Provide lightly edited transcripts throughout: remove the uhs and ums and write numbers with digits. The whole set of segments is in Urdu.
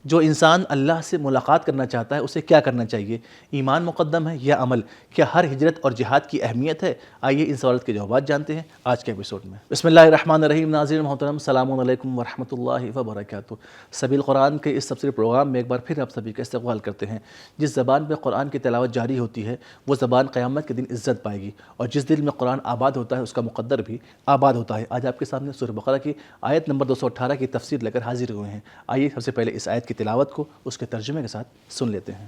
جو انسان اللہ سے ملاقات کرنا چاہتا ہے اسے کیا کرنا چاہیے؟ ایمان مقدم ہے یا عمل؟ کیا ہر ہجرت اور جہاد کی اہمیت ہے؟ آئیے ان سوالات کے جوابات جانتے ہیں آج کے ایپیسوڈ میں۔ بسم اللہ الرحمن الرحیم۔ ناظرین محترم، السلام علیکم ورحمۃ اللہ وبرکاتہ۔ سبیل قرآن کے اس تفسیری پروگرام میں ایک بار پھر آپ سبھی کا استقبال کرتے ہیں۔ جس زبان پہ قرآن کی تلاوت جاری ہوتی ہے وہ زبان قیامت کے دن عزت پائے گی، اور جس دل میں قرآن آباد ہوتا ہے اس کا مقدر بھی آباد ہوتا ہے۔ آج آپ کے سامنے سورہ بقرہ کی آیت نمبر 218 کی تفسیر لے کر حاضر ہوئے ہیں۔ آئیے سب سے پہلے اس آیت کی تلاوت کو اس کے ترجمے کے ساتھ سن لیتے ہیں۔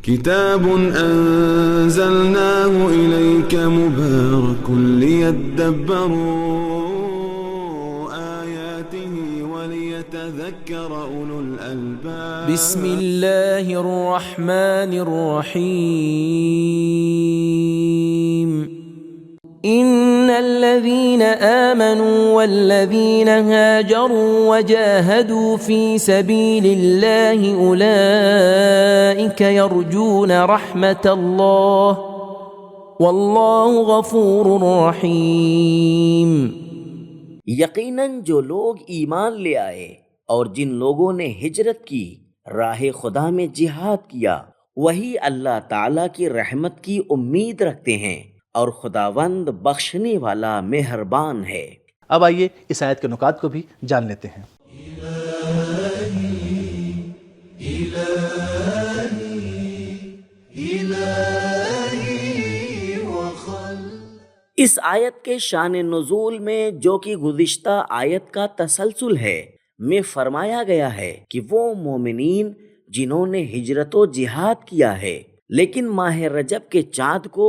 کتاب انزلناه الیک مبارک لیدبروا آیاته ولیتذکر اولو الالباب۔ بسم اللہ الرحمن الرحیم۔ ان الذين آمنوا والذين هاجروا وجاهدوا في سبيل الله اولئك يرجون رحمة الله والله غفور رحيم۔ یقیناً جو لوگ ایمان لے آئے اور جن لوگوں نے ہجرت کی، راہ خدا میں جہاد کیا، وہی اللہ تعالیٰ کی رحمت کی امید رکھتے ہیں، اور خداوند بخشنے والا مہربان ہے۔ اب آئیے اس آیت کے نکات کو بھی جان لیتے ہیں۔ اس آیت کے شان نزول میں، جو کہ گزشتہ آیت کا تسلسل ہے، میں فرمایا گیا ہے کہ وہ مومنین جنہوں نے ہجرت و جہاد کیا ہے لیکن ماہ رجب کے چاند کو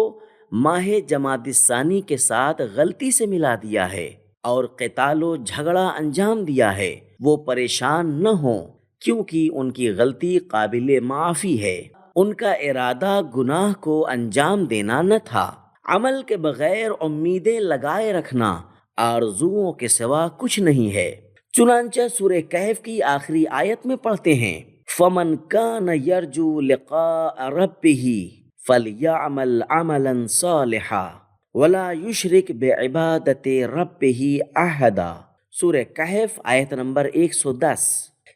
ماہ جمادی الثانی کے ساتھ غلطی سے ملا دیا ہے اور قتال و جھگڑا انجام دیا ہے، وہ پریشان نہ ہوں، کیونکہ ان کی غلطی قابل معافی ہے۔ ان کا ارادہ گناہ کو انجام دینا نہ تھا۔ عمل کے بغیر امیدیں لگائے رکھنا آرزوؤں کے سوا کچھ نہیں ہے۔ چنانچہ سورہ کہف کی آخری آیت میں پڑھتے ہیں، فَمَنْ كَانَ يَرْجُو لِقَاءَ رَبِّهِ فَلْيَعْمَلْ عَمَلًا صَالِحًا وَلَا يُشْرِكْ بِعِبَادَةِ رَبِّهِ أَحَدًا۔ سورہ کہف آیت نمبر 110۔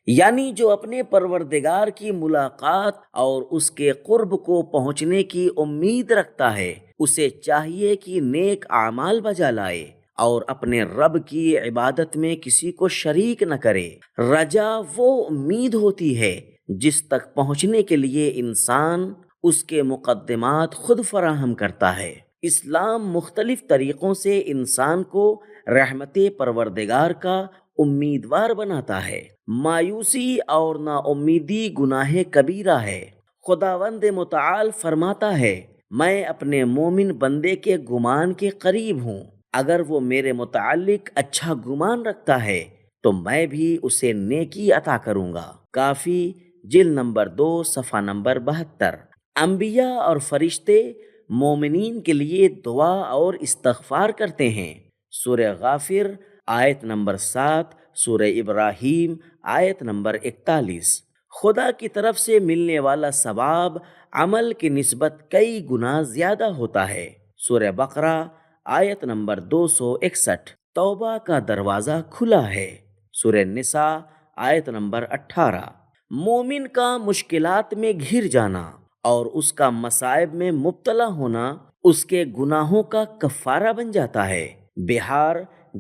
یعنی جو اپنے پروردگار کی ملاقات اور اس کے قرب کو پہنچنے کی امید رکھتا ہے، اسے چاہیے کہ نیک اعمال بجا لائے اور اپنے رب کی عبادت میں کسی کو شریک نہ کرے۔ رجا وہ امید ہوتی ہے جس تک پہنچنے کے لیے انسان اس کے مقدمات خود فراہم کرتا ہے۔ اسلام مختلف طریقوں سے انسان کو رحمت پروردگار کا امیدوار بناتا ہے۔ مایوسی اور نا امیدی گناہ کبیرہ ہے۔ خداوند متعال فرماتا ہے، میں اپنے مومن بندے کے گمان کے قریب ہوں، اگر وہ میرے متعلق اچھا گمان رکھتا ہے تو میں بھی اسے نیکی عطا کروں گا۔ کافی جلد نمبر 2 صفحہ نمبر 72۔ انبیاء اور فرشتے مومنین کے لیے دعا اور استغفار کرتے ہیں۔ سورہ غافر آیت نمبر 7، سورہ ابراہیم آیت نمبر 41۔ خدا کی طرف سے ملنے والا ثواب عمل کی نسبت کئی گنا زیادہ ہوتا ہے۔ سورہ بقرہ آیت نمبر 261۔ توبہ کا دروازہ کھلا ہے۔ سورہ نساء آیت نمبر 18۔ مومن کا مشکلات میں گھر جانا اور اس کا مصائب میں مبتلا ہونا اس کے گناہوں کا کفارہ بن جاتا ہے۔ بہار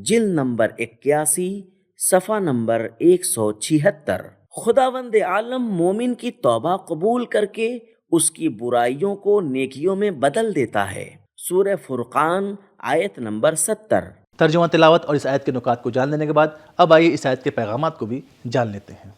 جلد نمبر 81 صفحہ نمبر 176۔ خداوند عالم مومن کی توبہ قبول کر کے اس کی برائیوں کو نیکیوں میں بدل دیتا ہے۔ سورہ فرقان آیت نمبر 70۔ ترجمہ تلاوت اور اس آیت کے نکات کو جان لینے کے بعد اب آئیے اس آیت کے پیغامات کو بھی جان لیتے ہیں۔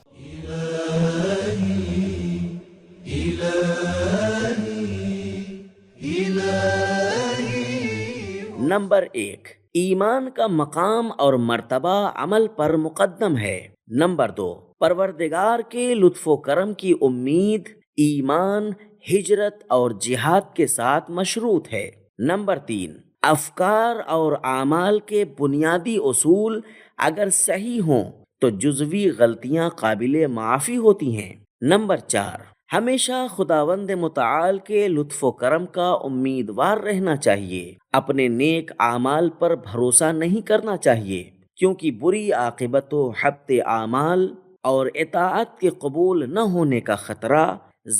نمبر 1، ایمان کا مقام اور مرتبہ عمل پر مقدم ہے۔ نمبر 2، پروردگار کے لطف و کرم کی امید ایمان، ہجرت اور جہاد کے ساتھ مشروط ہے۔ نمبر 3، افکار اور اعمال کے بنیادی اصول اگر صحیح ہوں تو جزوی غلطیاں قابل معافی ہوتی ہیں۔ نمبر 4، ہمیشہ خداوند متعال کے لطف و کرم کا امیدوار رہنا چاہیے، اپنے نیک اعمال پر بھروسہ نہیں کرنا چاہیے، کیونکہ بری عاقبت و حبط اعمال اور اطاعت کے قبول نہ ہونے کا خطرہ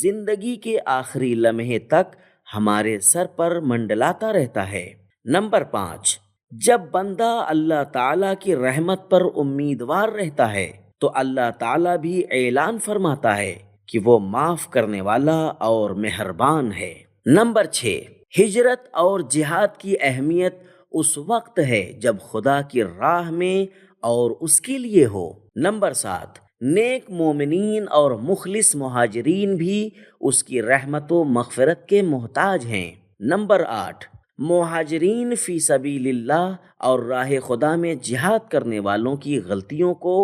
زندگی کے آخری لمحے تک ہمارے سر پر منڈلاتا رہتا ہے۔ نمبر 5، جب بندہ اللہ تعالیٰ کی رحمت پر امیدوار رہتا ہے تو اللہ تعالیٰ بھی اعلان فرماتا ہے کہ وہ معاف کرنے والا اور مہربان ہے۔ نمبر 6، ہجرت اور جہاد کی اہمیت اس وقت ہے جب خدا کی راہ میں اور اس کے لیے ہو۔ نمبر 7، نیک مومنین اور مخلص مہاجرین بھی اس کی رحمت و مغفرت کے محتاج ہیں۔ نمبر 8، مہاجرین فی سبیل اللہ اور راہ خدا میں جہاد کرنے والوں کی غلطیوں کو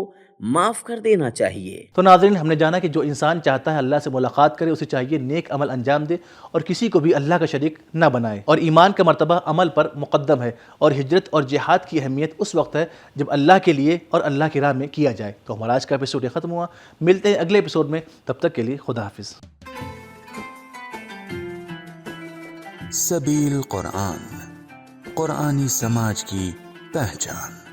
معاف کر دینا چاہیے۔ تو ناظرین، ہم نے جانا کہ جو انسان چاہتا ہے اللہ سے ملاقات کرے، اسے چاہیے نیک عمل انجام دے اور کسی کو بھی اللہ کا شریک نہ بنائے، اور ایمان کا مرتبہ عمل پر مقدم ہے، اور ہجرت اور جہاد کی اہمیت اس وقت ہے جب اللہ کے لیے اور اللہ کی راہ میں کیا جائے۔ تو ہمارا آج کا ایپیسوڈ یہ ختم ہوا، ملتے ہیں اگلے ایپیسوڈ میں، تب تک کے لیے خدا حافظ۔ سبیل قرآن، قرآنی سماج کی پہچان۔